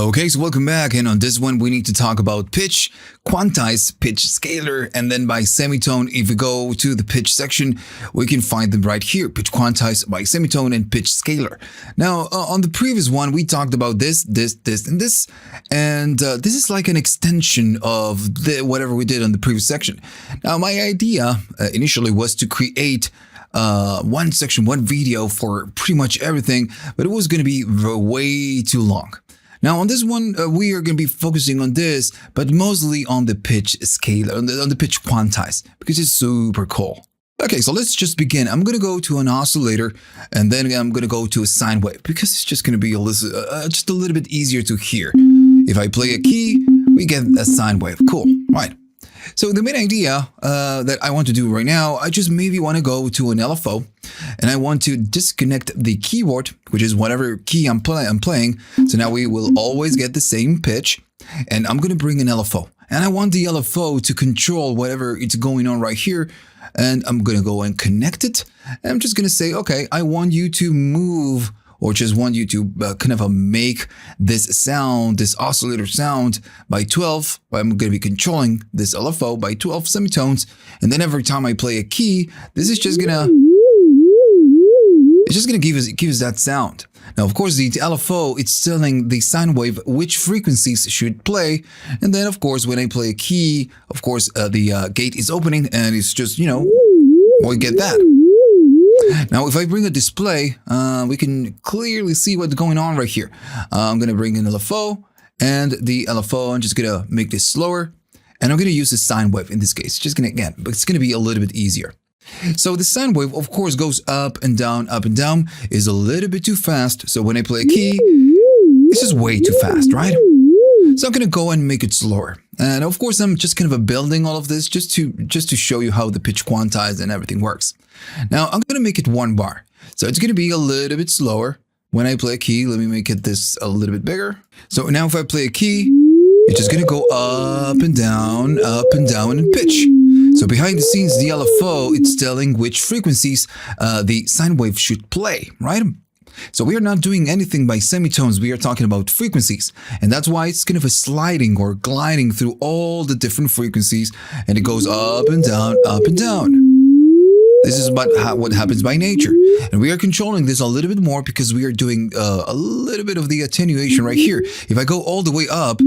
Okay, so welcome back, and on this one we need to talk about pitch, quantize, pitch scaler, and then by semitone. If we go to the pitch section, we can find them right here, pitch quantize by semitone and pitch scaler. Now, on the previous one, we talked about this, and this, and this is like an extension of whatever we did on the previous section. Now, my idea initially was to create one section, one video for pretty much everything, but it was going to be way too long. Now on this one, we are going to be focusing on this, but mostly on the pitch scaler, on the pitch quantize, because it's super cool. Okay, so let's just begin. I'm going to go to an oscillator, and then I'm going to go to a sine wave, because it's just going to be just a little bit easier to hear. If I play a key, we get a sine wave. Cool, right. So the main idea that I want to do right now, I just maybe want to go to an LFO, and I want to disconnect the keyboard, which is whatever key I'm playing. So now we will always get the same pitch, and I'm going to bring an LFO. And I want the LFO to control whatever it's going on right here, and I'm going to go and connect it. And I'm just going to say, okay, I want you to move, or just want you to kind of make this sound, this oscillator sound by 12. I'm going to be controlling this LFO by 12 semitones. And then every time I play a key, this is just going to, it's just going to give us that sound. Now, of course, the LFO, it's telling the sine wave which frequencies should play. And then, of course, when I play a key, of course, the gate is opening and it's just, you know, we get that. Now, if I bring a display, we can clearly see what's going on right here. I'm going to bring in LFO, and the LFO, I'm just going to make this slower, and I'm going to use the sine wave in this case. Just going to, again, but it's going to be a little bit easier. So the sine wave, of course, goes up and down, is a little bit too fast. So when I play a key, it's just way too fast, right? So I'm going to go and make it slower. And of course, I'm just kind of building all of this just to show you how the pitch quantize and everything works. Now, I'm going to make it 1 bar. So it's going to be a little bit slower. When I play a key, let me make it this a little bit bigger. So now if I play a key, it's just going to go up and down in pitch. So behind the scenes, the LFO, it's telling which frequencies the sine wave should play, right? So we are not doing anything by semitones, we are talking about frequencies. And that's why it's kind of a sliding or gliding through all the different frequencies, and it goes up and down, This is about what happens by nature. And we are controlling this a little bit more because we are doing a little bit of the attenuation right here. If I go all the way up,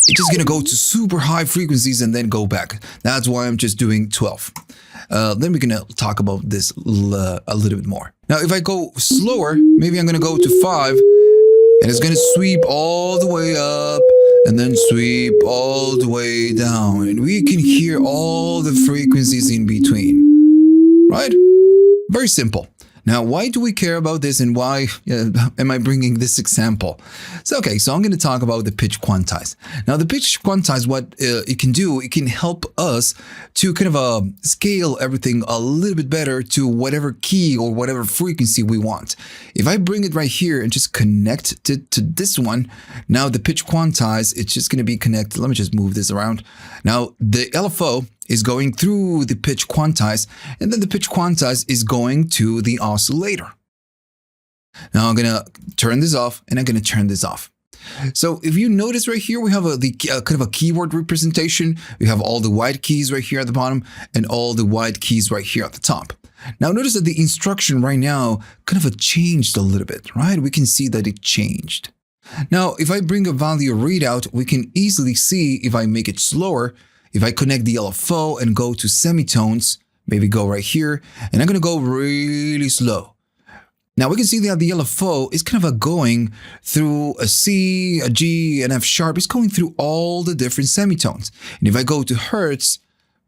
it's just going to go to super high frequencies and then go back. That's why I'm just doing 12. Then we're going to talk about this a little bit more. Now, if I go slower, maybe I'm going to go to 5, and it's going to sweep all the way up and then sweep all the way down. And we can hear all the frequencies in between, right? Very simple. Now, why do we care about this, and why am I bringing this example? So, okay, so I'm going to talk about the pitch quantize. Now, the pitch quantize, what it can do, it can help us to kind of scale everything a little bit better to whatever key or whatever frequency we want. If I bring it right here and just connect it to this one, now the pitch quantize, it's just going to be connected. Let me just move this around. Now, the LFO is going through the pitch quantize, and then the pitch quantize is going to the oscillator. Now I'm going to turn this off, and I'm going to turn this off. So if you notice right here, we have kind of a keyboard representation. We have all the white keys right here at the bottom and all the white keys right here at the top. Now notice that the instruction right now kind of changed a little bit, right? We can see that it changed. Now, if I bring a value readout, we can easily see if I make it slower. If I connect the LFO and go to semitones, maybe go right here, and I'm going to go really slow. Now we can see that the LFO is kind of going through a C, a G, an F sharp. It's going through all the different semitones. And if I go to hertz,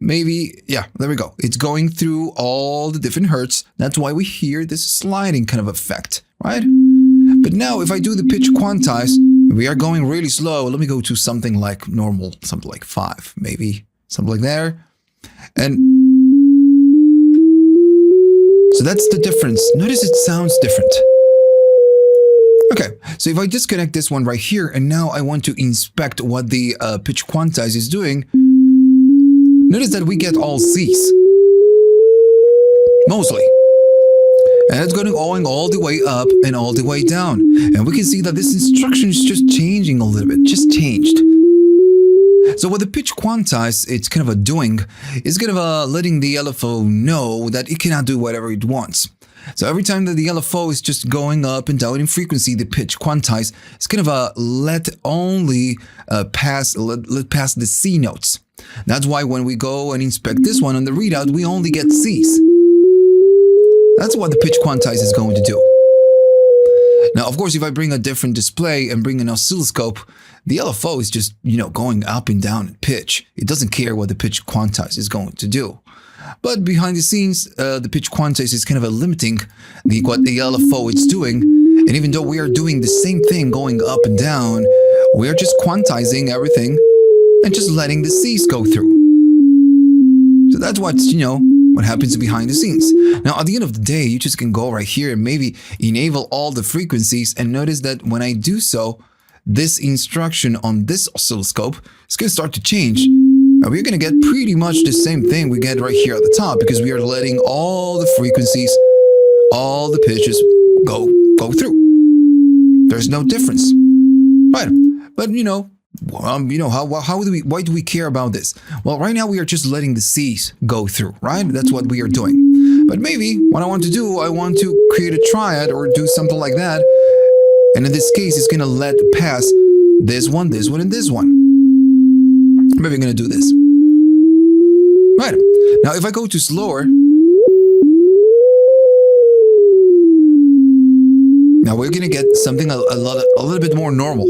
maybe, yeah, there we go. It's going through all the different hertz. That's why we hear this sliding kind of effect, right? But now if I do the pitch quantize, we are going really slow. Let me go to something like normal, something like 5, maybe, something like there. And so that's the difference. Notice it sounds different. Okay, so if I disconnect this one right here, and now I want to inspect what the pitch quantize is doing, notice that we get all C's, mostly. And it's going all the way up and all the way down. And we can see that this instruction is just changing a little bit, just changed. So what the pitch quantize, it's kind of a doing, is kind of letting the LFO know that it cannot do whatever it wants. So every time that the LFO is just going up and down in frequency, the pitch quantize is kind of let pass the C notes. That's why when we go and inspect this one on the readout, we only get C's. That's what the pitch quantize is going to do. Now, of course, if I bring a different display and bring an oscilloscope, the LFO is just, going up and down in pitch. It doesn't care what the pitch quantize is going to do. But behind the scenes, the pitch quantize is kind of limiting what the LFO is doing. And even though we are doing the same thing going up and down, we are just quantizing everything and just letting the C's go through. So that's what's, what happens behind the scenes. Now, at the end of the day, you just can go right here and maybe enable all the frequencies and notice that when I do so, this instruction on this oscilloscope is going to start to change. Now, we're going to get pretty much the same thing we get right here at the top because we are letting all the frequencies, all the pitches go through. There's no difference. Right. But, why do we care about this? Well, right now we are just letting the C's go through, right? That's what we are doing. But maybe what I want to do, I want to create a triad or do something like that. And in this case, it's going to let pass this one, and this one. Maybe I'm going to do this. Right. Now, if I go to slower, now we're going to get something a little bit more normal.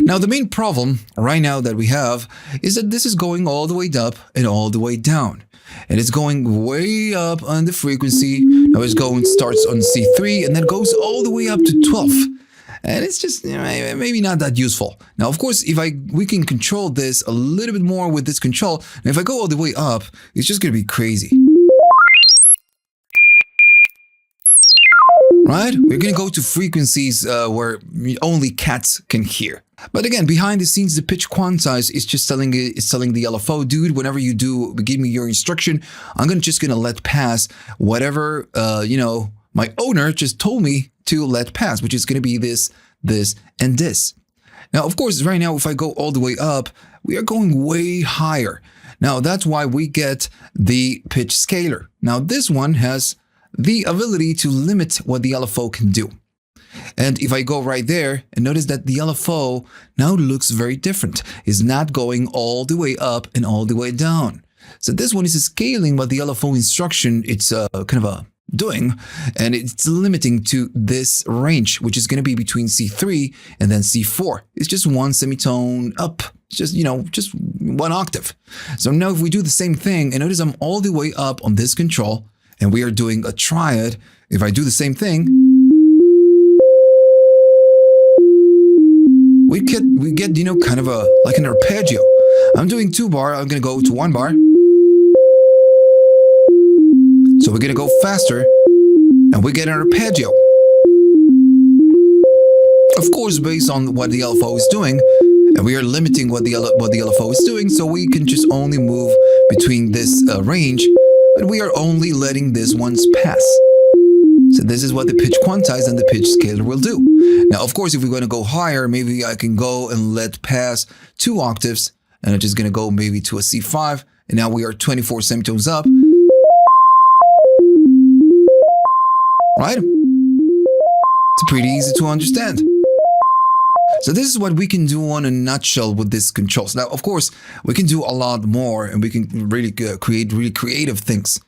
Now, the main problem right now that we have is that this is going all the way up and all the way down. And it's going way up on the frequency. Now it's starts on C3 and then goes all the way up to 12. And it's just maybe not that useful. Now, of course, we can control this a little bit more with this control. And if I go all the way up, it's just going to be crazy. Right? We're going to go to frequencies where only cats can hear. But again, behind the scenes, the pitch quantize is just telling the LFO, dude, whenever you do give me your instruction, I'm just going to let pass whatever, my owner just told me to let pass, which is going to be this, and this. Now, of course, right now, if I go all the way up, we are going way higher. Now, that's why we get the pitch scaler. Now, this one has the ability to limit what the LFO can do. And if I go right there and notice that the LFO now looks very different, is not going all the way up and all the way down. So this one is scaling what the LFO instruction it's kind of doing, and it's limiting to this range, which is going to be between C3 and then C4. It's just one semitone up, just one octave. So now if we do the same thing, and notice I'm all the way up on this control, and we are doing a triad. If I do the same thing, we get kind of like an arpeggio. I'm doing 2 bar, I'm gonna go to 1 bar. So we're gonna go faster and we get an arpeggio. Of course, based on what the LFO is doing, and we are limiting what the LFO is doing, so we can just only move between this range, but we are only letting these ones pass. So this is what the pitch quantize and the pitch scaler will do. Now, of course, if we're going to go higher, maybe I can go and let pass 2 octaves, and I'm just going to go maybe to a C5, and now we are 24 semitones up. Right? It's pretty easy to understand. So this is what we can do in a nutshell with these controls. Now, of course, we can do a lot more, and we can really create really creative things.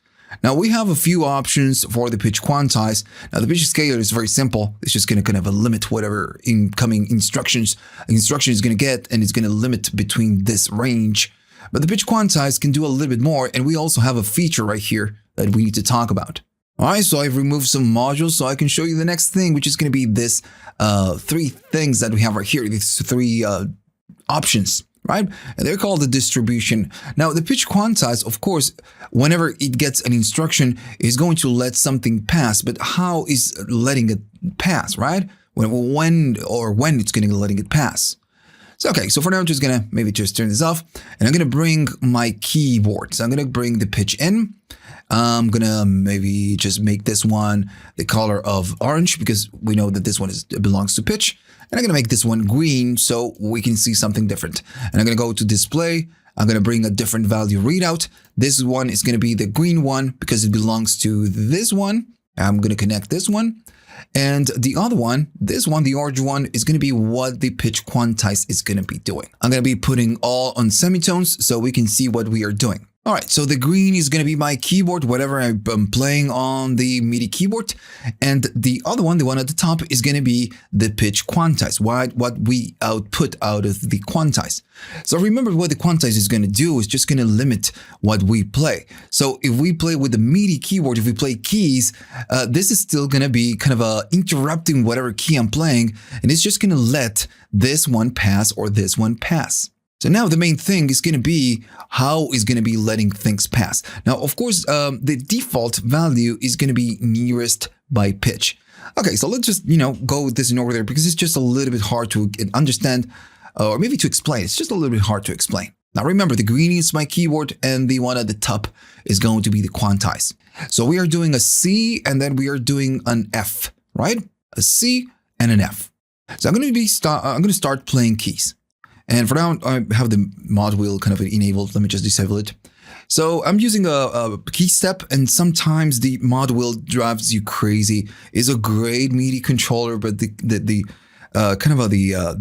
Now, we have a few options for the pitch quantize. Now, the pitch scaler is very simple. It's just going to kind of limit whatever incoming instruction is going to get, and it's going to limit between this range. But the pitch quantize can do a little bit more, and we also have a feature right here that we need to talk about. All right, so I've removed some modules so I can show you the next thing, which is going to be this 3 things that we have right here, these 3 options, right? And they're called the distribution. Now, the pitch quantize, of course, whenever it gets an instruction, is going to let something pass. But how is letting it pass, right? When it's going to letting it pass. So, okay, so for now, I'm just gonna maybe just turn this off, and I'm gonna bring my keyboard. So I'm gonna bring the pitch in. I'm gonna maybe just make this one the color of orange because we know that this one belongs to pitch. And I'm gonna make this one green so we can see something different. And I'm gonna go to display. I'm gonna bring a different value readout. This one is gonna be the green one because it belongs to this one. I'm gonna connect this one. And the other one, this one, the orange one, is going to be what the pitch quantize is going to be doing. I'm going to be putting all on semitones so we can see what we are doing. All right, so the green is going to be my keyboard, whatever I'm playing on the MIDI keyboard. And the other one, the one at the top, is going to be the pitch quantize, what we output out of the quantize. So remember what the quantize is going to do is just going to limit what we play. So if we play with the MIDI keyboard, if we play keys, this is still going to be kind of interrupting whatever key I'm playing. And it's just going to let this one pass or this one pass. So now the main thing is going to be how is going to be letting things pass. Now, of course, the default value is going to be nearest by pitch. Okay, so let's just, go with this in order there because it's just a little bit hard to understand or maybe to explain. It's just a little bit hard to explain. Now, remember, the green is my keyboard and the one at the top is going to be the quantize. So we are doing a C and then we are doing an F, right? A C and an F. So I'm going to start playing keys. And for now, I have the mod wheel kind of enabled. Let me just disable it. So I'm using a key step, and sometimes the mod wheel drives you crazy. It's a great MIDI controller, but the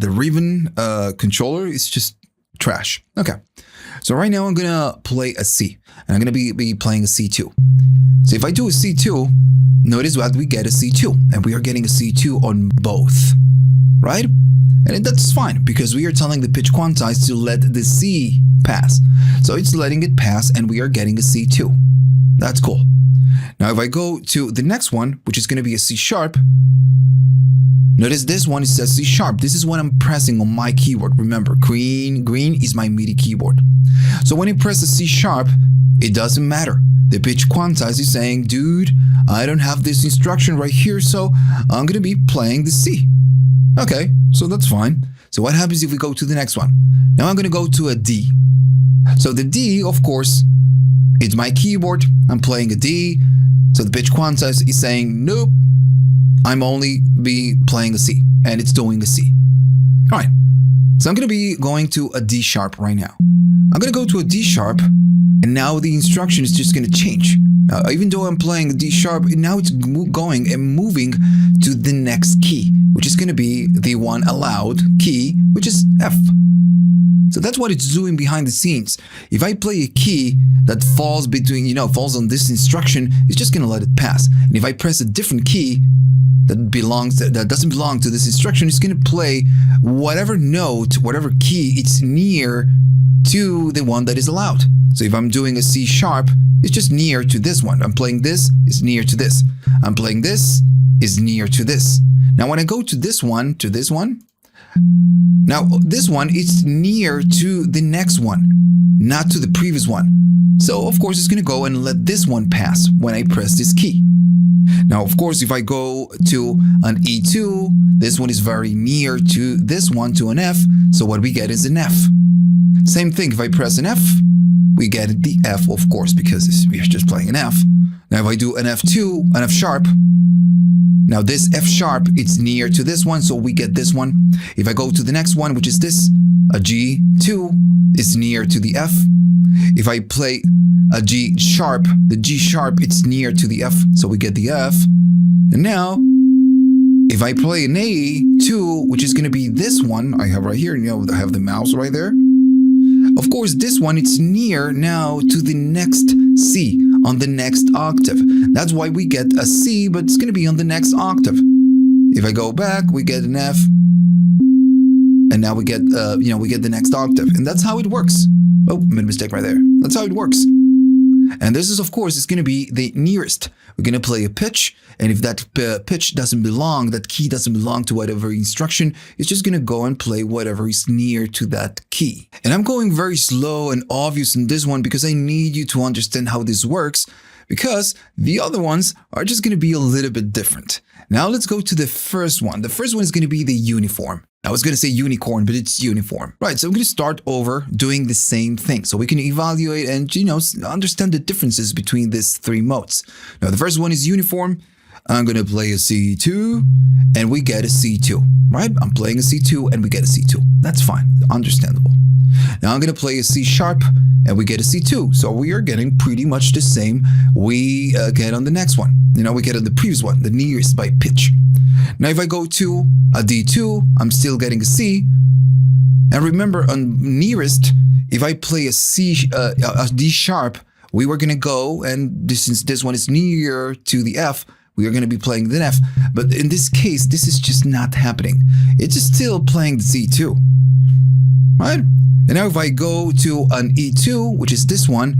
Ribbon controller is just trash. Okay, so right now I'm gonna play a C, and I'm gonna be playing a C2. So if I do a C2, notice what we get a C2, and we are getting a C2 on both, right? And that's fine because we are telling the pitch quantize to let the C pass. So it's letting it pass and we are getting a C2. That's cool. Now if I go to the next one, which is going to be a C sharp, notice this one is a C sharp. This is what I'm pressing on my keyboard. Remember, green is my MIDI keyboard. So when you press a C sharp, it doesn't matter. The pitch quantize is saying, dude, I don't have this instruction right here, so I'm going to be playing the C. Okay, so that's fine. So what happens if we go to the next one? Now I'm going to go to a D. So the D, of course, it's my keyboard. I'm playing a D. So the pitch quantize is saying, nope, I'm only playing a C. And it's doing a C. All right. So I'm going to be going to a D sharp right now. I'm going to go to a D sharp. And now the instruction is just going to change. Even though I'm playing a D sharp, now it's going and moving to the next key, which is going to be the one allowed key, which is F. So that's what it's doing behind the scenes. If I play a key that falls between, falls on this instruction, it's just going to let it pass. And if I press a different key that doesn't belong to this instruction, it's going to play whatever note, whatever key it's near to the one that is allowed. So if I'm doing a C sharp, it's just near to this one. I'm playing this, it's near to this. I'm playing this, is near to this. Now when I go to this one, now this one is near to the next one, not to the previous one. So of course it's going to go and let this one pass when I press this key. Now of course if I go to an E2, this one is very near to this one, to an F, so what we get is an F. Same thing, if I press an F, we get the F, of course, because we are just playing an F. Now if I do an F2, an F sharp, now this F sharp, it's near to this one, so we get this one. If I go to the next one, which is this, a G2 is near to the F. If I play a G sharp, the G sharp, it's near to the F, so we get the F. And now, if I play an A2, which is going to be this one, I have right here, I have the mouse right there. Of course, this one, it's near now to the next C, on the next octave. That's why we get a C, but it's going to be on the next octave. If I go back, we get an F, and now we get, we get the next octave. And that's how it works. Oh, made a mistake right there. That's how it works. And this is, of course, it's going to be the nearest. We're going to play a pitch, and if that pitch doesn't belong, that key doesn't belong to whatever instruction, it's just going to go and play whatever is near to that key. And I'm going very slow and obvious in this one because I need you to understand how this works, because the other ones are just going to be a little bit different. Now let's go to the first one. The first one is going to be the uniform. I was going to say unicorn, but it's uniform. Right, so I'm going to start over doing the same thing so we can evaluate and, understand the differences between these three modes. Now, the first one is uniform. I'm going to play a C2 and we get a C2, right? I'm playing a C2 and we get a C2. That's fine, understandable. Now I'm going to play a C sharp and we get a C2. So we are getting pretty much the same we get on the next one. We get on the previous one, the nearest by pitch. Now if I go to a D2, I'm still getting a C. And remember on nearest, if I play a D sharp, we were going to go, and since this one is near to the F, we are going to be playing the F. But in this case, this is just not happening. It's just still playing the C2, right? And now if I go to an E2, which is this one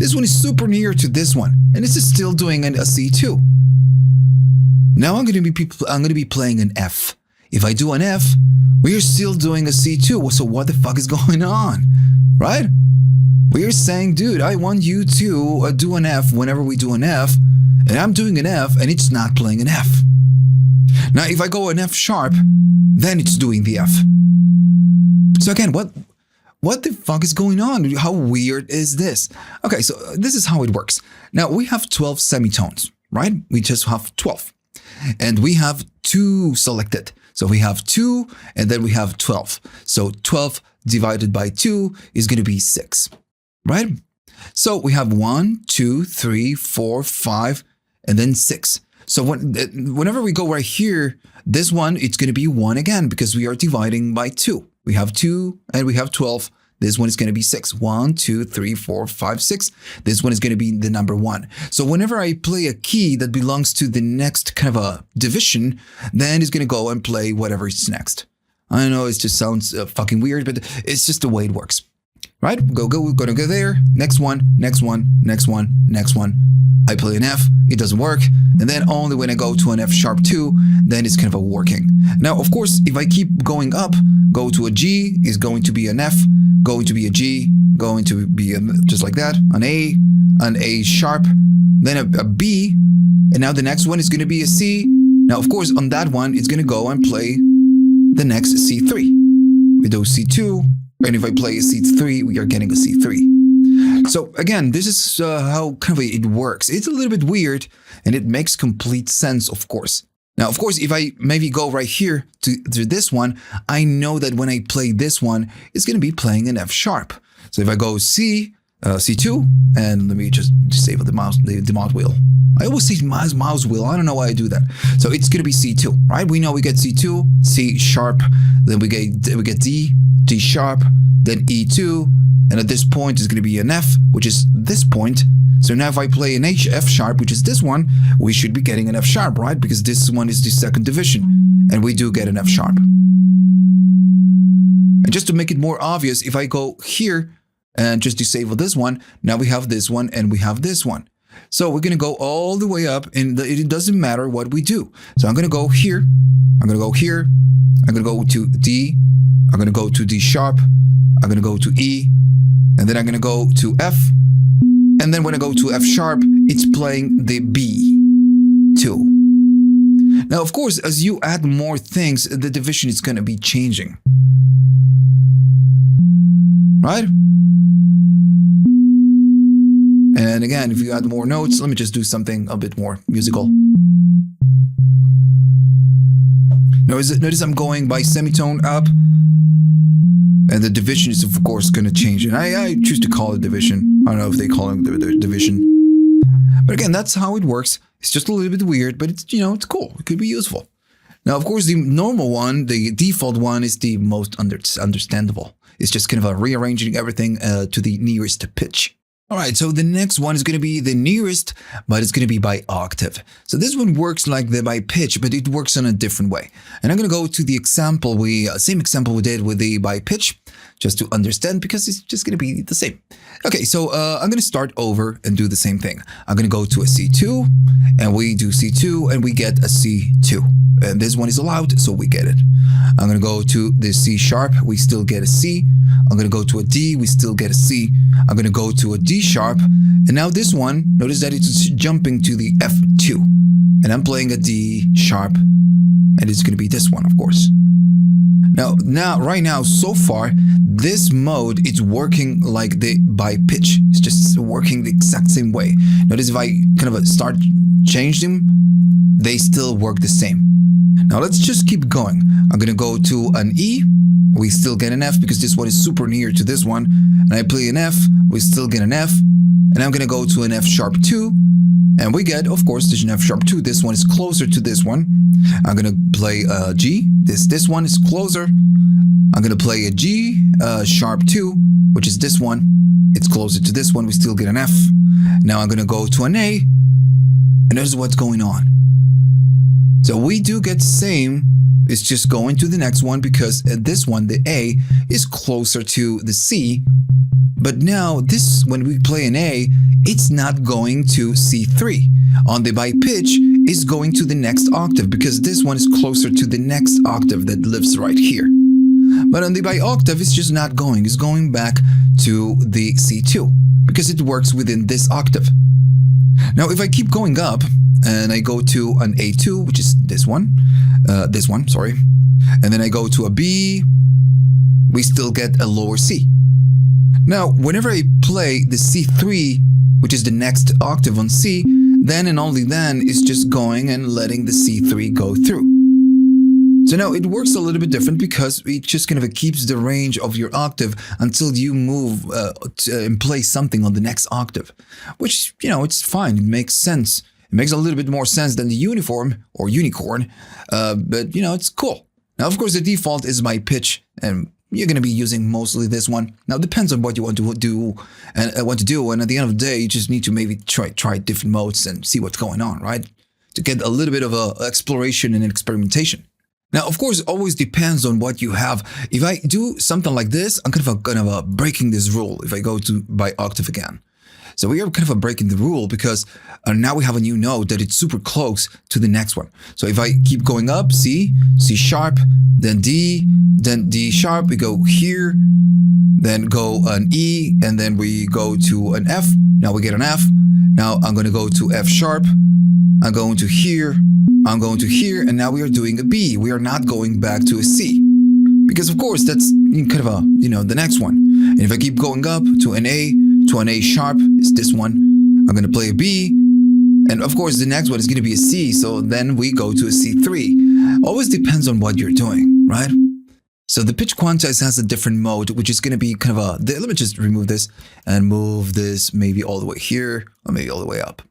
is super near to this one, and this is still doing a C2. Now I'm going to be playing an F. If I do an F, we are still doing a C2. So what the fuck is going on, right? We are saying, dude, I want you to do an F whenever we do an F, and I'm doing an F and it's not playing an F. Now if I go an F sharp, then it's doing the F. So again, what the fuck is going on? How weird is this? Okay, so this is how it works. Now we have 12 semitones, right? We just have 12. And we have 2 selected. So we have 2 and then we have 12. So 12 divided by 2 is going to be 6, right? So we have 1, 2, 3, 4, 5, and then 6. So whenever we go right here, this one, it's going to be 1 again because we are dividing by 2. We have 2 and we have 12. This one is going to be 6. 1, 2, 3, 4, 5, 6. This one is going to be the number 1. So whenever I play a key that belongs to the next kind of a division, then it's going to go and play whatever is next. I know it just sounds fucking weird, but it's just the way it works. Right? We're gonna go there. Next one, next one, next one, next one. I play an F, it doesn't work. And then only when I go to an F sharp 2, then it's kind of working. Now, of course, if I keep going up, go to a G is going to be an F, going to be a G, going to be just like that, an A sharp, then a B, and now the next one is going to be a C. Now, of course, on that one, it's going to go and play the next C3. We do C2, and if I play a C3, we are getting a C3. So again, this is how kind of it works. It's a little bit weird, and it makes complete sense, of course. Now, of course, if I maybe go right here to this one, I know that when I play this one, it's going to be playing an F sharp. So if I go C, C2, and let me just disable the mouse wheel. I always say mouse wheel. I don't know why I do that. So it's going to be C2, right? We know we get C2, C sharp, then we get D, D sharp, then E2, and at this point it's going to be an F, which is this point. So now if I play an F sharp, which is this one, we should be getting an F sharp, right? Because this one is the second division, and we do get an F sharp. And just to make it more obvious, if I go here and just disable this one, now we have this one and we have this one. So we're going to go all the way up, and it doesn't matter what we do. So I'm going to go here, I'm going to go here, I'm going to go to D, I'm going to go to D sharp, I'm going to go to E, and then I'm going to go to F. And then when I go to F sharp, it's playing the B2. Now, of course, as you add more things, the division is going to be changing. Right? And again, if you add more notes, let me just do something a bit more musical. Notice I'm going by semitone up, and the division is of course going to change. And I choose to call it division. I don't know if they call it the division. But again, that's how it works. It's just a little bit weird, but it's, it's cool. It could be useful. Now, of course, the normal one, the default one, is the most understandable. It's just kind of rearranging everything to the nearest pitch. All right, so the next one is going to be the nearest, but it's going to be by octave. So this one works like the by pitch, but it works in a different way. And I'm going to go to the example same example we did with the by pitch, just to understand, because it's just going to be the same. Okay, so I'm going to start over and do the same thing. I'm going to go to a C2, and we do C2, and we get a C2. And this one is allowed, so we get it. I'm going to go to the C sharp, we still get a C. I'm going to go to a D, we still get a C. I'm going to go to a D sharp, and now this one, notice that it's jumping to the F2. And I'm playing a D sharp, and it's going to be this one, of course. Right now, so far, this mode is working like by pitch. It's just working the exact same way. Notice if I kind of start change them, they still work the same. Now let's just keep going. I'm gonna go to an E. We still get an F because this one is super near to this one. And I play an F. We still get an F. And I'm gonna go to an F sharp 2. And we get, of course, there's an F sharp 2. This one is closer to this one. I'm gonna play a G. This one is closer. I'm gonna play a G sharp 2, which is this one. It's closer to this one. We still get an F. Now I'm gonna go to an A. And notice what's going on. So we do get the same. It's just going to the next one because this one, the A, is closer to the C. But now this, when we play an A, it's not going to C3. On the by pitch, it's going to the next octave because this one is closer to the next octave that lives right here. But on the by octave, it's just not going. It's going back to the C2 because it works within this octave. Now, if I keep going up and I go to an A2, which is this one, and then I go to a B, we still get a lower C. Now, whenever I play the C3, which is the next octave on C, then and only then it's just going and letting the C3 go through. So now it works a little bit different because it just kind of keeps the range of your octave until you move and play something on the next octave, which, it's fine. It makes sense. It makes a little bit more sense than the uniform or unicorn, but, it's cool. Now, of course, the default is by pitch, and you're going to be using mostly this one. Now, it depends on what you want to do and And at the end of the day, you just need to maybe try different modes and see what's going on, right? To get a little bit of exploration and experimentation. Now, of course, it always depends on what you have. If I do something like this, I'm kind of breaking this rule if I go to by octave again. So we are kind of breaking the rule because now we have a new note that it's super close to the next one. So if I keep going up, C sharp, then D sharp, we go here, then go an E, and then we go to an F. Now we get an F. Now I'm going to go to F sharp. I'm going to here. I'm going to here, and now we are doing a B. We are not going back to a C. Because of course, that's kind of the next one. And if I keep going up to an A sharp, is this one. I'm going to play a B. And of course, the next one is going to be a C. So then we go to a C3. Always depends on what you're doing, right? So the pitch quantize has a different mode, which is going to be kind of let me just remove this and move this maybe all the way here or maybe all the way up.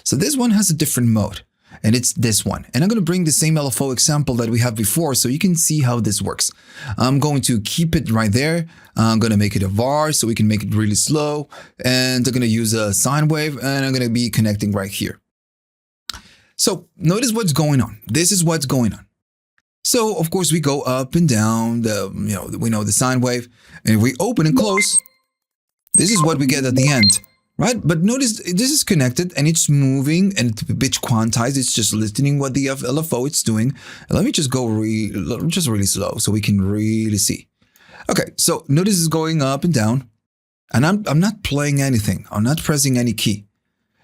So this one has a different mode. And it's this one. And I'm going to bring the same LFO example that we have before so you can see how this works. I'm going to keep it right there. I'm going to make it a var so we can make it really slow. And I'm going to use a sine wave and I'm going to be connecting right here. So notice what's going on. This is what's going on. So of course we go up and down, we know the sine wave, and if we open and close, this is what we get at the end. Right? But notice this is connected and it's moving and pitch quantized. It's just listening what the LFO it's doing. Let me just go really slow so we can really see. Okay, so notice it's going up and down and I'm not playing anything. I'm not pressing any key.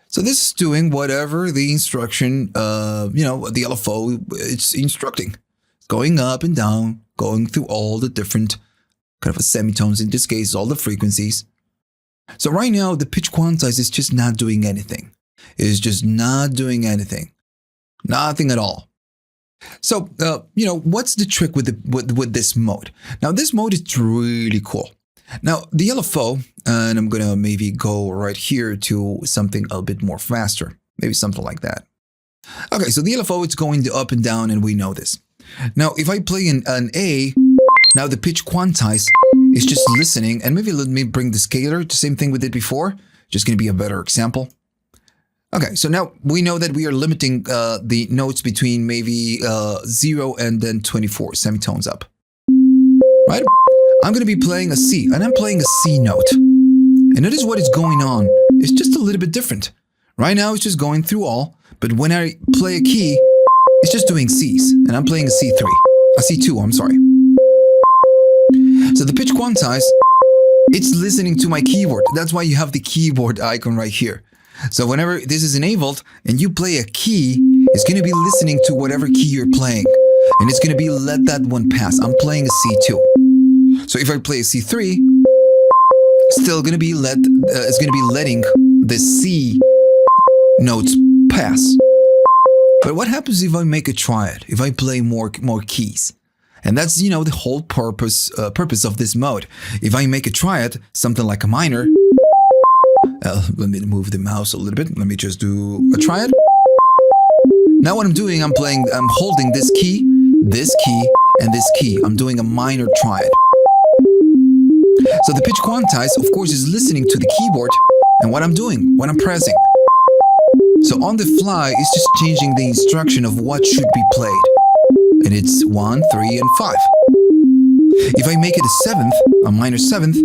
So this is doing whatever the instruction, the LFO it's instructing. Going up and down, going through all the different kind of semitones, in this case, all the frequencies. So right now, the pitch quantize is just not doing anything. It is just not doing anything. Nothing at all. So, what's the trick with this mode? Now, this mode is really cool. Now, the LFO, and I'm going to maybe go right here to something a bit more faster. Maybe something like that. Okay, so the LFO, it's going up and down, and we know this. Now, if I play an A, now the pitch quantize is just listening, and maybe let me bring the scalar, the same thing we did before, just going to be a better example. Okay, so now we know that we are limiting the notes between maybe 0 and then 24 semitones up, right? I'm going to be playing a C, and I'm playing a C note. And notice what is going on. It's just a little bit different. Right now, it's just going through all, but when I play a key, it's just doing Cs, and I'm playing a C3, a C2, I'm sorry. So the pitch quantize, it's listening to my keyboard. That's why you have the keyboard icon right here. So whenever this is enabled and you play a key, it's going to be listening to whatever key you're playing. and it's going to be let that one pass. I'm playing a C2. So if I play a C3, still going to be it's going to be letting the C notes pass. But what happens if I make a triad? If I play more keys? And that's, the whole purpose of this mode. If I make a triad, something like a minor, let me move the mouse a little bit. Let me just do a triad. Now what I'm doing, I'm holding this key, and this key. I'm doing a minor triad. So the pitch quantize, of course, is listening to the keyboard and what I'm doing, what I'm pressing. So on the fly, it's just changing the instruction of what should be played. And it's 1, 3, and 5. If I make it a seventh, a minor seventh,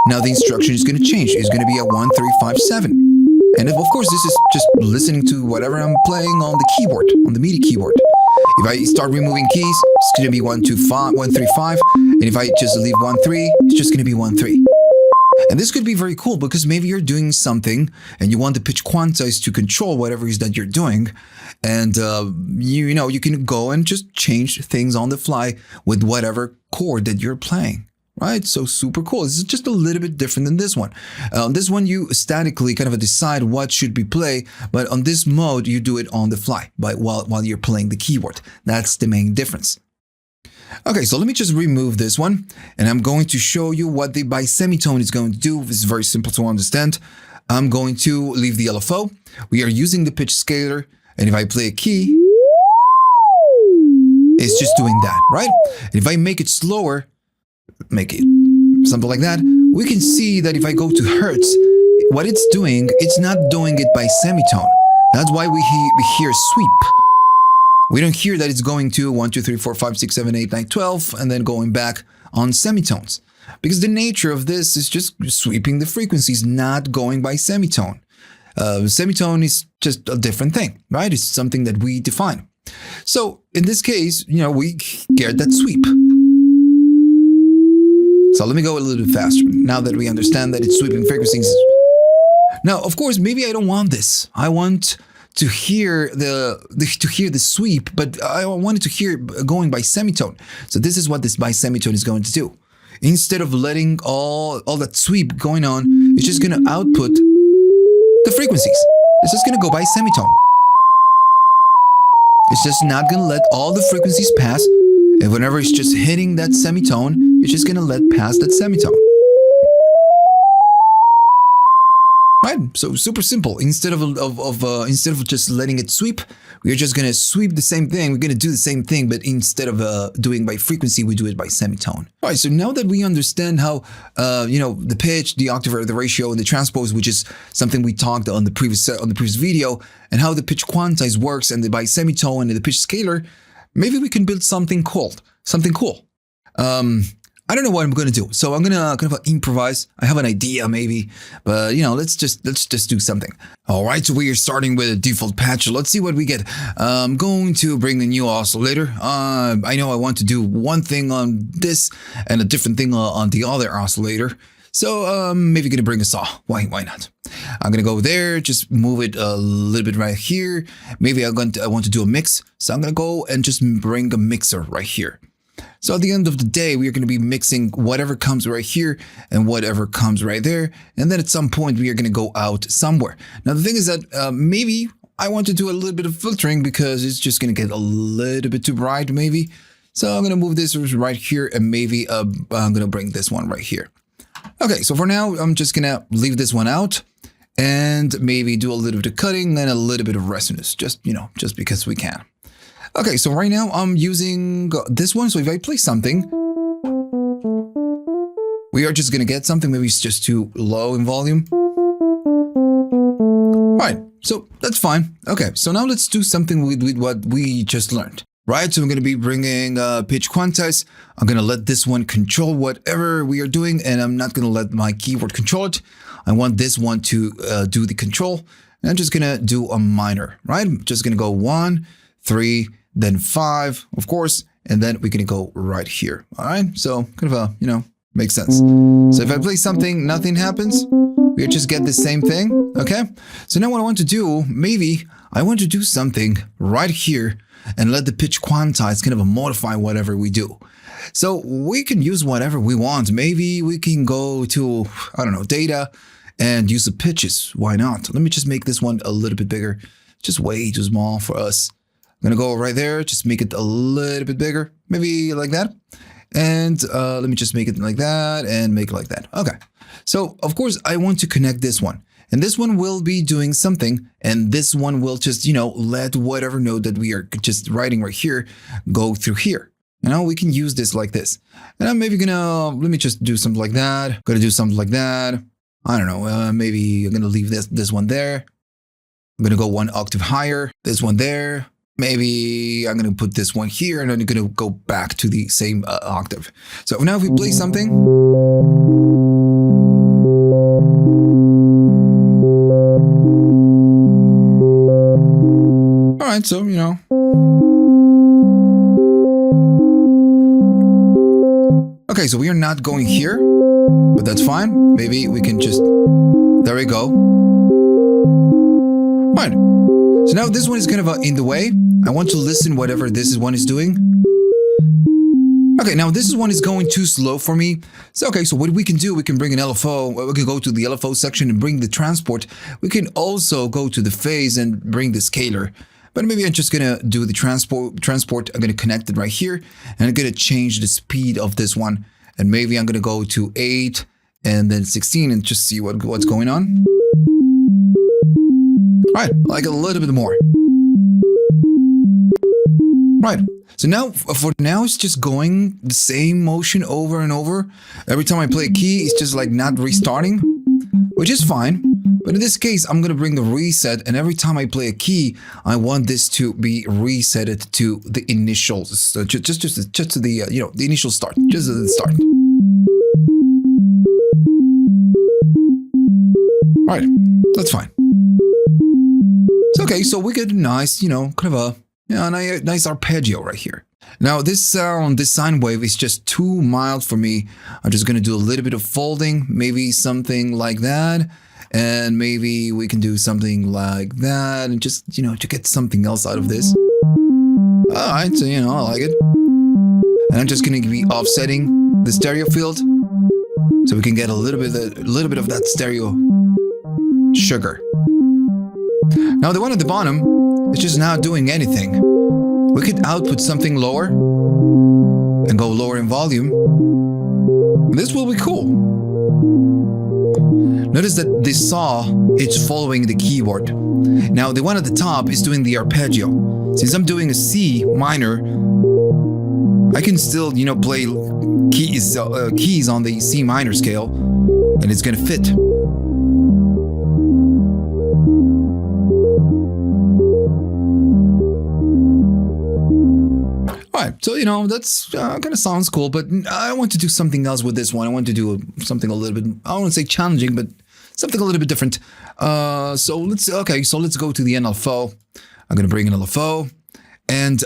now the instruction is going to change. It's going to be a 1, 3, 5, 7. And of course, this is just listening to whatever I'm playing on the keyboard, on the MIDI keyboard. If I start removing keys, it's going to be 1, 2, 5, 1, 3, 5. And if I just leave 1, 3, it's just going to be 1, 3. And this could be very cool because maybe you're doing something and you want the pitch quantize to control whatever it is that you're doing. And, you can go and just change things on the fly with whatever chord that you're playing. Right? So super cool. This is just a little bit different than this one. This one, you statically kind of decide what should be played, but on this mode, you do it on the fly while you're playing the keyboard. That's the main difference. Okay, so let me just remove this one, and I'm going to show you what the bisemitone is going to do. This is very simple to understand. I'm going to leave the LFO. We are using the pitch scaler, and if I play a key, it's just doing that, right? And if I make it slower, make it something like that, we can see that if I go to hertz, what it's doing, it's not doing it by semitone. That's why we hear sweep. We don't hear that it's going to 1, 2, 3, 4, 5, 6, 7, 8, 9, 12, and then going back on semitones. Because the nature of this is just sweeping the frequencies, not going by semitone. Semitone is just a different thing, right? It's something that we define. So in this case, we get that sweep. So let me go a little bit faster now that we understand that it's sweeping frequencies. Now, of course, maybe I don't want this. I want to hear the sweep, but I wanted to hear it going by semitone. So this is what this bisemitone is going to do. Instead of letting all that sweep going on, it's just going to output the frequencies. It's just going to go by semitone. It's just not going to let all the frequencies pass. And whenever it's just hitting that semitone, it's just going to let pass that semitone. Right? So super simple. Instead of just letting it sweep, we're just going to sweep the same thing. We're going to do the same thing, but instead of doing by frequency, we do it by semitone. All right. So now that we understand how, the pitch, the octave, the ratio, and the transpose, which is something we talked on the previous video, and how the pitch quantize works, and the bisemitone and the pitch scaler, maybe we can build something cool. I don't know what I'm going to do, so I'm going to kind of improvise. I have an idea maybe, but let's just do something. All right, so we are starting with a default patch. Let's see what we get. I'm going to bring a new oscillator. I know I want to do one thing on this and a different thing on the other oscillator. So maybe going to bring a saw. Why not? I'm going to go there, just move it a little bit right here. Maybe I want to do a mix, so I'm going to go and just bring a mixer right here. So at the end of the day, we are going to be mixing whatever comes right here and whatever comes right there. And then at some point, we are going to go out somewhere. Now, the thing is that maybe I want to do a little bit of filtering because it's just going to get a little bit too bright, maybe. So I'm going to move this right here, and maybe I'm going to bring this one right here. Okay, so for now, I'm just going to leave this one out and maybe do a little bit of cutting and a little bit of resonance, just because we can. Okay, so right now I'm using this one. So if I play something, we are just going to get something. Maybe it's just too low in volume. All right, so that's fine. Okay, so now let's do something with what we just learned. Right, so I'm going to be bringing pitch quantize. I'm going to let this one control whatever we are doing, and I'm not going to let my keyboard control it. I want this one to do the control. And I'm just going to do a minor, right? I'm just going to go 1, 3, then 5, of course, and then we're going to go right here. All right, so kind of makes sense. So if I play something, nothing happens. We just get the same thing, okay? So now what I want to do, maybe I want to do something right here and let the pitch quantize kind of modify whatever we do. So we can use whatever we want. Maybe we can go to, I don't know, data and use the pitches. Why not? Let me just make this one a little bit bigger. Just way too small for us. I'm going to go right there. Just make it a little bit bigger. Maybe like that. And let me just make it like that and make it like that. Okay. So, of course, I want to connect this one. And this one will be doing something. And this one will just, let whatever node that we are just writing right here go through here. We can use this like this. And I'm maybe let me just do something like that. I'm going to do something like that. I don't know. Maybe I'm going to leave this one there. I'm going to go one octave higher. This one there. Maybe I'm going to put this one here and then you're going to go back to the same octave. So now if we play something. All right, so, Okay, so we are not going here, but that's fine. Maybe we can just, there we go. Right. So now this one is kind of in the way. I want to listen whatever this one is doing. Okay, now this one is going too slow for me. So, okay, so what we can do, we can bring an LFO. We can go to the LFO section and bring the transport. We can also go to the phase and bring the scalar. But maybe I'm just going to do the transport. I'm going to connect it right here. And I'm going to change the speed of this one. And maybe I'm going to go to 8 and then 16 and just see what's going on. Right, like a little bit more. Right, so now, for now, it's just going the same motion over and over. Every time I play a key, it's just like not restarting, which is fine. But in this case, I'm going to bring the reset, and every time I play a key, I want this to be resetted to the initial, just to the, the initial start, just the start. All right, that's fine. It's okay, so we get a nice, kind of a nice arpeggio right here. Now this sound, this sine wave is just too mild for me. I'm just going to do a little bit of folding, maybe something like that. And maybe we can do something like that and just, to get something else out of this. All right, so, I like it. And I'm just going to be offsetting the stereo field so we can get a little bit of that stereo sugar. Now the one at the bottom is just not doing anything. We could output something lower and go lower in volume. This will be cool. Notice that this saw, it's following the keyboard. Now the one at the top is doing the arpeggio. Since I'm doing a C minor, I can still, play keys on the C minor scale, and it's gonna fit. Alright, so that's kind of sounds cool, but I want to do something else with this one. I want to do something a little bit, I don't want to say challenging, but something a little bit different. So let's go to the LFO. I'm going to bring an LFO, and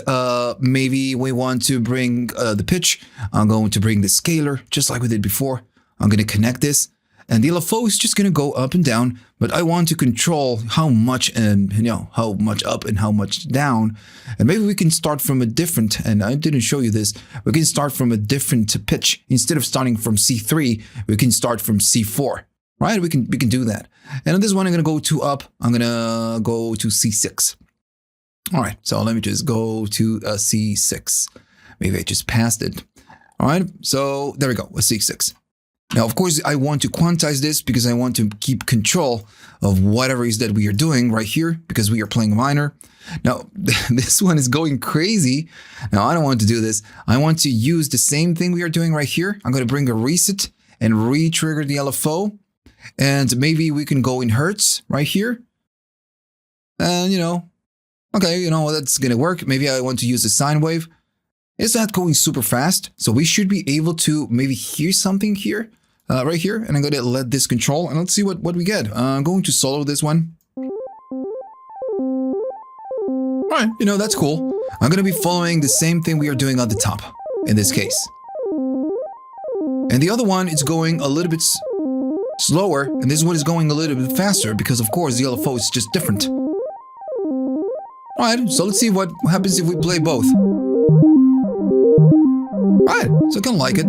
maybe we want to bring the pitch. I'm going to bring the scalar, just like we did before. I'm going to connect this. And the LFO is just going to go up and down, but I want to control how much and, how much up and how much down. And maybe we can start from a different, and I didn't show you this, we can start from a different pitch. Instead of starting from C3, we can start from C4, right? We can do that. And on this one, I'm going to go 2 up. I'm going to go to C6. All right, so let me just go to C6. Maybe I just passed it. All right, so there we go, a C6. Now, of course, I want to quantize this because I want to keep control of whatever it is that we are doing right here because we are playing a minor. Now, this one is going crazy. Now, I don't want to do this. I want to use the same thing we are doing right here. I'm going to bring a reset and re-trigger the LFO. And maybe we can go in hertz right here. And, okay, that's going to work. Maybe I want to use a sine wave. It's not going super fast. So we should be able to maybe hear something here. Right here, and I'm going to let this control, and let's see what we get. I'm going to solo this one. Alright, that's cool. I'm going to be following the same thing we are doing on the top, in this case. And the other one is going a little bit slower, and this one is going a little bit faster, because of course the LFO is just different. Alright, so let's see what happens if we play both. Alright, so I kind of like it.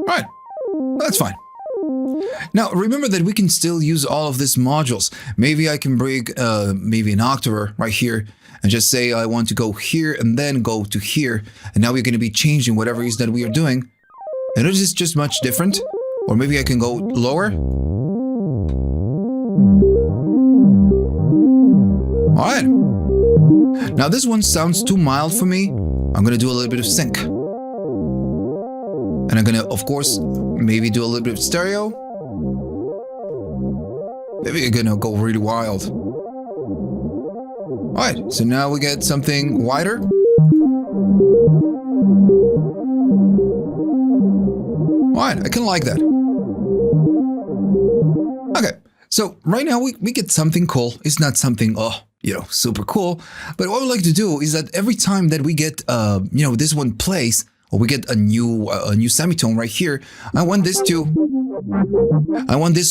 Alright, that's fine. Now, remember that we can still use all of these modules. Maybe I can bring maybe an octaver right here and just say I want to go here and then go to here. And now we're going to be changing whatever it is that we are doing. And it is just much different. Or maybe I can go lower. Alright. Now this one sounds too mild for me. I'm going to do a little bit of sync. And I'm going to, of course, maybe do a little bit of stereo. Maybe I'm going to go really wild. Alright, so now we get something wider. Alright, I kind of like that. Okay, so right now we get something cool. It's not something, super cool. But what I would like to do is that every time that we get, this one plays, or we get a new semitone right here, I want this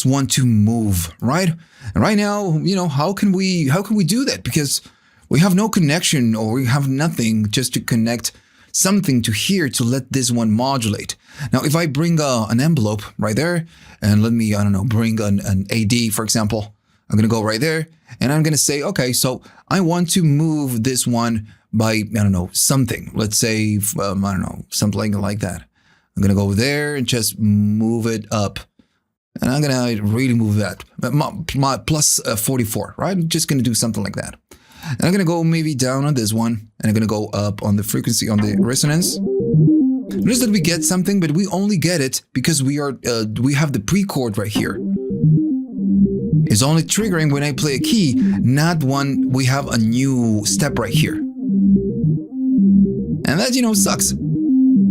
one to move, right? And right now, how can we do that? Because we have no connection, or we have nothing just to connect something to here to let this one modulate. Now, if I bring an envelope right there, and let me, bring an AD, for example, I'm going to go right there, and I'm going to say, okay, so I want to move this one by, something. Let's say, something like that. I'm going to go there and just move it up. And I'm going to really move that. My plus 44, right? I'm just going to do something like that. And I'm going to go maybe down on this one. And I'm going to go up on the frequency, on the resonance. Notice that we get something, but we only get it because we have the pre-chord right here. It's only triggering when I play a key, not when we have a new step right here. And that, sucks.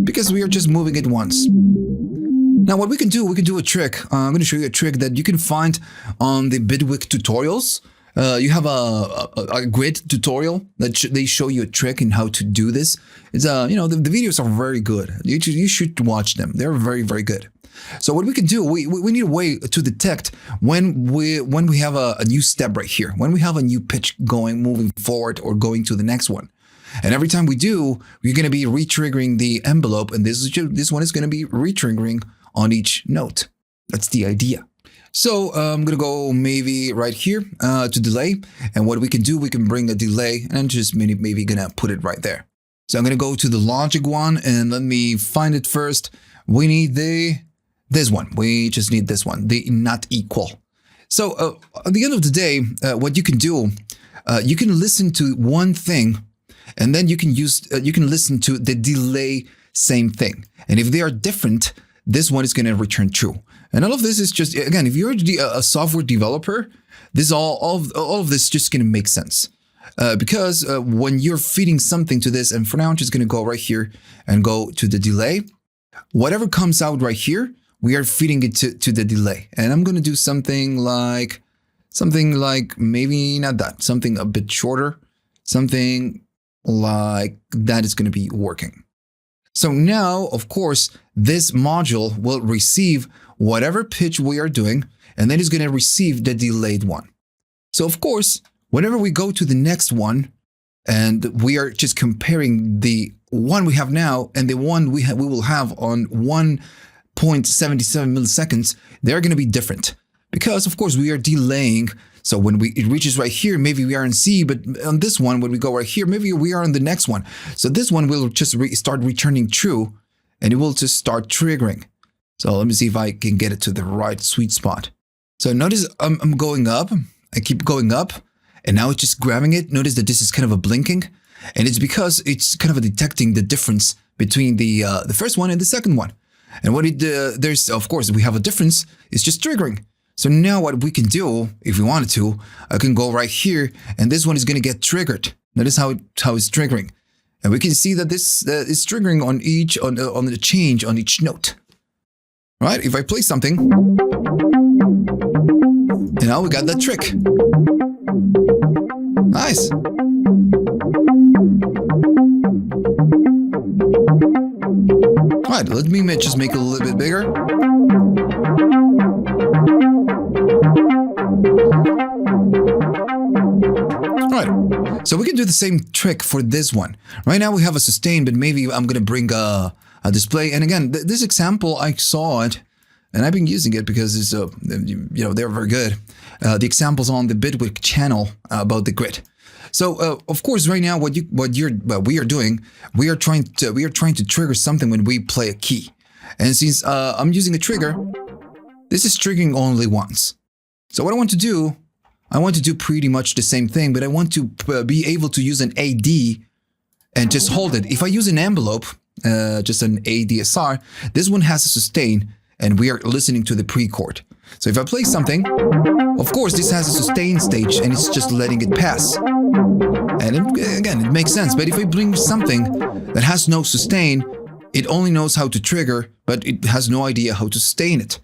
Because we are just moving it once. Now what we can do a trick. I'm going to show you a trick that you can find on the Bitwig tutorials. You have a grid tutorial that they show you a trick in how to do this. It's the videos are very good. You should watch them. They're very, very good. So what we can do, we need a way to detect when we have a new step right here, when we have a new pitch moving forward or going to the next one. And every time we do, we're going to be re-triggering the envelope, and this one is going to be re-triggering on each note. That's the idea. So I'm going to go maybe right here to delay. And what we can do, we can bring a delay and just maybe going to put it right there. So I'm going to go to the logic one, and let me find it first. We need this one. We just need this one, the not equal. So at the end of the day, what you can do, you can listen to one thing, and then you can listen to the delay same thing. And if they are different, this one is going to return true. And all of this is just, again, if you're a software developer, this all of this is just going to make sense. Because when you're feeding something to this, and for now I'm just going to go right here and go to the delay. Whatever comes out right here, we are feeding it to the delay. And I'm going to do something like maybe not that, something a bit shorter, something like that is going to be working. So now, of course, this module will receive whatever pitch we are doing, and then it's going to receive the delayed one. So of course, whenever we go to the next one, and we are just comparing the one we have now and the one we will have on 1.77 milliseconds, they're going to be different. Because of course we are delaying. So when it reaches right here, maybe we are in C, but on this one, when we go right here, maybe we are on the next one. So this one will just start returning true, and it will just start triggering. So let me see if I can get it to the right sweet spot. So notice I'm going up. I keep going up, and now it's just grabbing it. Notice that this is kind of a blinking, and it's because it's kind of detecting the difference between the first one and the second one. And what there's, of course, we have a difference. It's just triggering. So now what we can do, if we wanted to, I can go right here, and this one is going to get triggered. Notice how it's triggering. And we can see that this is triggering on the change on each note. All right, if I play something, and now we got that trick. Nice. All right, let me just make it a little bit bigger. do the same trick for this one. Right now we have a sustain, but maybe I'm going to bring a display. And again, this example, I saw it, and I've been using it because it's, they're very good. The examples on the Bitwig channel about the grid. So of course, right now, what we are doing, we are trying to trigger something when we play a key. And since I'm using a trigger, this is triggering only once. So what I want to do pretty much the same thing, but I want to be able to use an AD and just hold it. If I use an envelope, just an ADSR, this one has a sustain, and we are listening to the pre-chord. So if I play something, of course, this has a sustain stage, and it's just letting it pass. And again, it makes sense. But if I bring something that has no sustain, it only knows how to trigger, but it has no idea how to sustain it.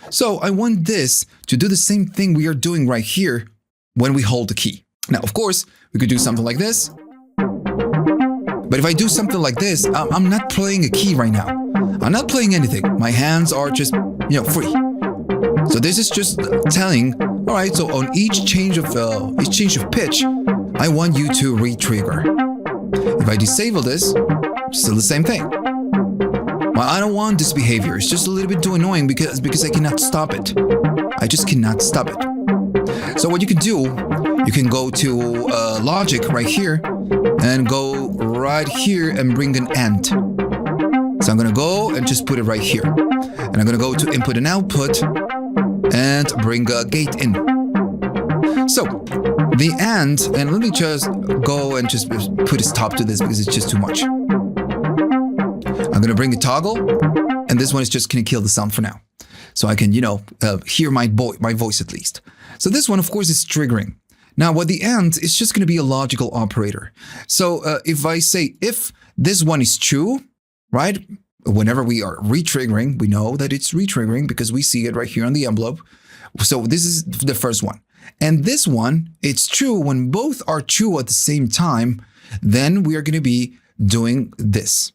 So I want this to do the same thing we are doing right here when we hold the key. Now, of course, we could do something like this. But if I do something like this, I'm not playing a key right now. I'm not playing anything. My hands are just, free. So this is just telling, all right, so on each change of pitch, I want you to re-trigger. If I disable this, still the same thing. Well, I don't want this behavior. It's just a little bit too annoying because I cannot stop it. I just cannot stop it. So what you can do, you can go to logic right here and go right here and bring an AND. So I'm going to go and just put it right here. And I'm going to go to input and output and bring a gate in. So the AND, and let me just go and just put a stop to this because it's just too much. I'm going to bring a toggle, and this one is just going to kill the sound for now. So I can, hear my voice at least. So this one, of course, is triggering. Now, what the AND is just going to be a logical operator. So if I say if this one is true, right? Whenever we are re-triggering, we know that it's re-triggering because we see it right here on the envelope. So this is the first one. And this one, it's true when both are true at the same time, then we are going to be doing this.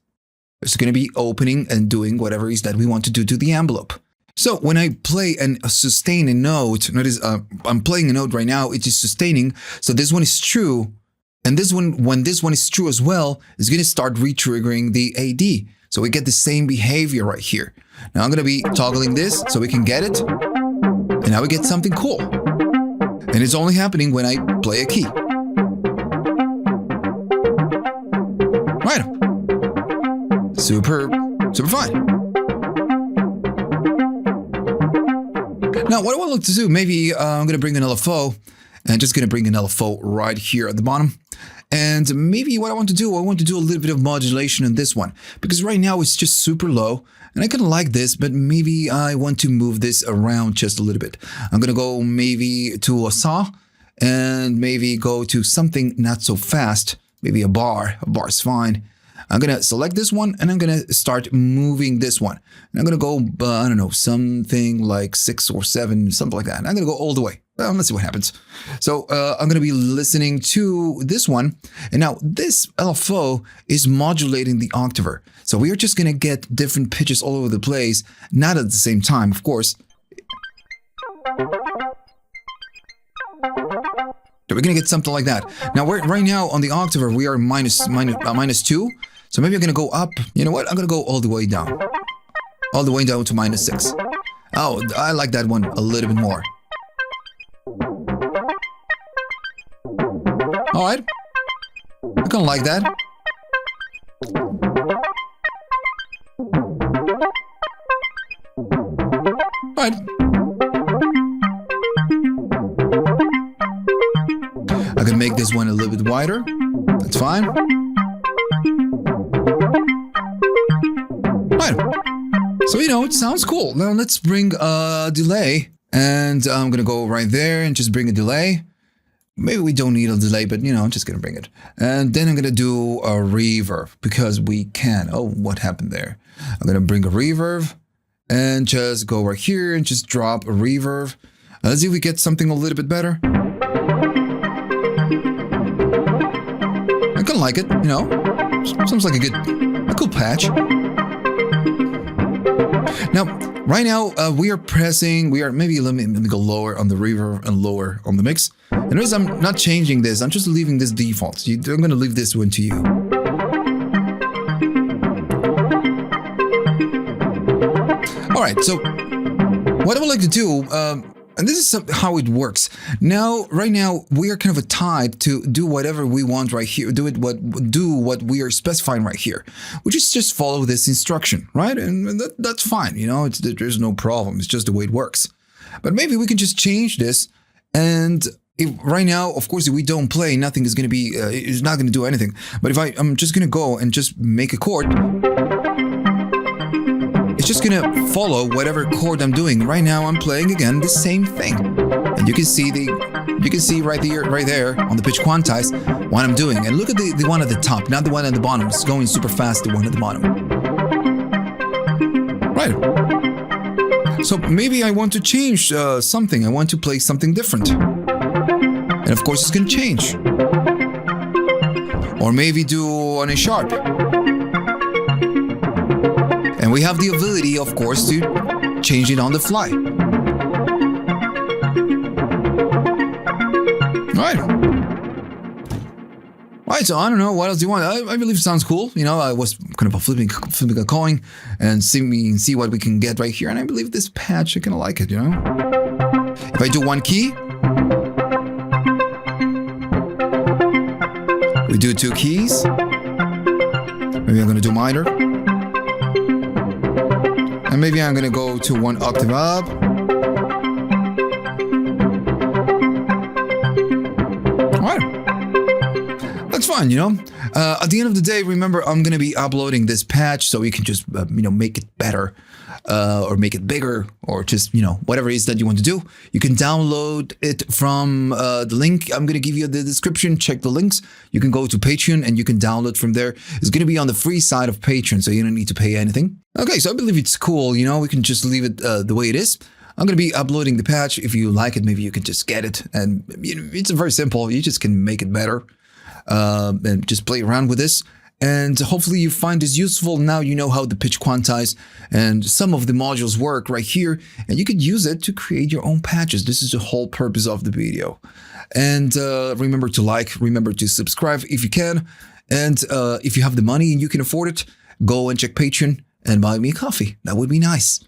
It's going to be opening and doing whatever it is that we want to do to the envelope. So when I play and sustain a note, notice I'm playing a note right now, it is sustaining. So this one is true. And this one, when this one is true as well, is going to start re-triggering the AD. So we get the same behavior right here. Now I'm going to be toggling this so we can get it. And now we get something cool. And it's only happening when I play a key. Right. Super fine. Now, what I want to do, maybe I'm going to bring an LFO and just going to bring an LFO right here at the bottom. And maybe what I want to do a little bit of modulation in this one because right now it's just super low and I kind of like this, but maybe I want to move this around just a little bit. I'm going to go maybe to a saw and maybe go to something not so fast, maybe a bar. A bar is fine. I'm going to select this one and I'm going to start moving this one. And I'm going to go, I don't know, something like 6 or 7, something like that. And I'm going to go all the way. Let's see what happens. So I'm going to be listening to this one. And now this LFO is modulating the octaver. So we are just going to get different pitches all over the place, not at the same time, of course. So we're going to get something like that. Now, right now on the octaver, we are minus 2. So maybe I'm going to go up. You know what? I'm going to go all the way down. All the way down to -6. Oh, I like that one a little bit more. All right. I kind of like that. All right. I can make this one a little bit wider. That's fine. Right. So, it sounds cool. Now let's bring a delay. And I'm going to go right there and just bring a delay. Maybe we don't need a delay, but, I'm just going to bring it. And then I'm going to do a reverb because we can. Oh, what happened there? I'm going to bring a reverb and just go right here and just drop a reverb. Let's see if we get something a little bit better. I kind of like it, Sounds like a cool patch. Now, right now, we are pressing, maybe let me go lower on the reverb and lower on the mix. And notice I'm not changing this. I'm just leaving this default. I'm going to leave this one to you. All right, so what I would like to do, and this is how it works. Now, right now, we are kind of tied to do whatever we want right here. Do what we are specifying right here, which is just follow this instruction, right? And that's fine. You know, there's no problem. It's just the way it works. But maybe we can just change this. And right now, of course, if we don't play, nothing is going to be. It's not going to do anything. But if I'm just going to go and just make a chord. It's just gonna follow whatever chord I'm doing. Right now, I'm playing again the same thing, and you can see right there on the pitch quantize what I'm doing. And look at the one at the top, not the one at the bottom. It's going super fast. The one at the bottom, right? So maybe I want to change something. I want to play something different, and of course, it's gonna change. Or maybe do on a sharp. And we have the ability, of course, to change it on the fly. Right, so I don't know, what else do you want? I believe it sounds cool. You know, I was kind of flipping a coin and see what we can get right here. And I believe this patch, I kind of like it, you know? If I do one key, we do 2 keys. Maybe I'm going to do minor. And maybe I'm going to go to 1 octave up. All right. That's fine, you know. At the end of the day, remember, I'm going to be uploading this patch so you can just, make it better or make it bigger or just, whatever it is that you want to do. You can download it from the link I'm going to give you in the description. Check the links. You can go to Patreon and you can download from there. It's going to be on the free side of Patreon, so you don't need to pay anything. Okay, so I believe it's cool. We can just leave it the way it is. I'm going to be uploading the patch. If you like it, maybe you can just get it. And it's very simple. You just can make it better and just play around with this. And hopefully you find this useful. Now you know how the pitch quantize and some of the modules work right here. And you could use it to create your own patches. This is the whole purpose of the video. And remember to like, remember to subscribe if you can. And if you have the money and you can afford it, go and check Patreon and buy me a coffee. That would be nice.